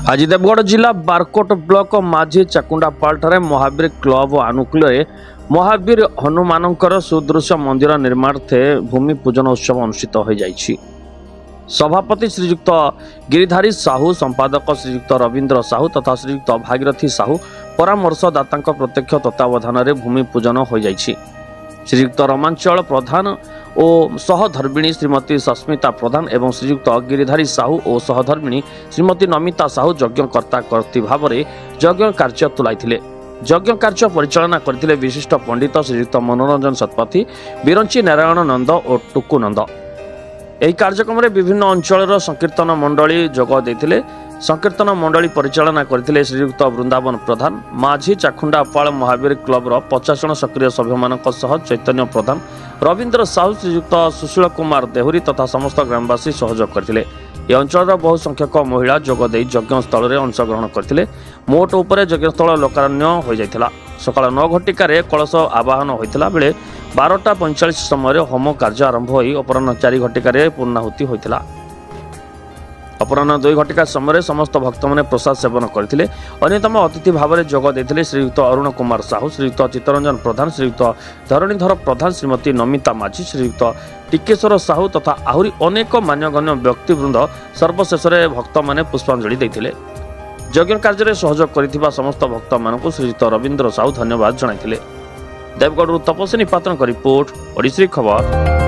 आज देवगढ़ जिला बारकोट ब्लॉक माझी चाकुंडापाल महावीर क्लब आनुकूल्य महावीर हनुमान सुदृश्य मंदिर निर्माणार्थे भूमि पूजन उत्सव अनुष्ठित हो जाइछि। सभापति श्रीयुक्त गिरिधारी साहू, संपादक श्रीयुक्त रवींद्र साहू तथा श्रीयुक्त भागीरथी साहू परामर्शदाता प्रत्यक्ष तत्वावधान में भूमि पूजन हो जाइछि। श्रीयुक्त रमांचल प्रधान और सहधर्मिणी श्रीमती सस्मिता प्रधान एवं श्रीयुक्त गिरिधारी साहू और सहधर्मिणी श्रीमती नमिता साहू यज्ञकर्ता कर्ती भाव में यज्ञ कार्य तुलाई। यज्ञ कार्य परिचालना करथिले विशिष्ट पंडित श्रीयुक्त मनोरंजन शतपथी, बिरंची नारायण नंद और टुकु नंद। यह कार्यक्रम में विभिन्न अंचल संकीर्तन मंडली जोग देथिले। संकीर्तन मंडली परिचालना करथिले श्रीयुक्त वृंदावन प्रधान। माझी चाकुंडापाल महावीर क्लबर 50 जन सक्रिय सभ्य मानक सह चैतन्य प्रधान, रवींद्र साहू, श्रीयुक्त सुशील कुमार देहुरी तथा समस्त ग्रामवासी सहयोग करथिले। यह अंचल बहु संख्यक महिला जोगदे यज्ञ स्थल में अंशग्रहण करथिले। मोट उपरे यज्ञस्थल लोकारण्य हो जाइथिला। सकाळ 9 घटिकार कलश आवाहन होइथिला बेले 12:45 समय होम कार्य आरंभ होई अपराह्न 4 घटिकार पूर्णाहुति होइथिला। अपराह्न 2 घटिका समय समस्त भक्त मैंने प्रसाद सेवन करथिले। अन्यतम अतिथि भाव में जोग देथिले श्रीयुक्त अरुण कुमार साहू, श्रीयुक्त चित्तरंजन प्रधान, श्रीयुक्त धरणीधर प्रधान, श्रीमती नमिता माझी, श्रीयुक्त टिकेश्वर साहू तथा आहुरी अनेक मान्यगण्य व्यक्तिवृंद। सर्वशेष भक्त मैंने पुष्पांजलि देथिले। यज्ञ कार्य सहयोग करिथिबा समस्त भक्त मानकु श्रीयुक्त रवींद्र साहू धन्यवाद जणाइथिले। देवगढ़ तपस्विनी पात्रक रिपोर्ट, ओडिसी खबर।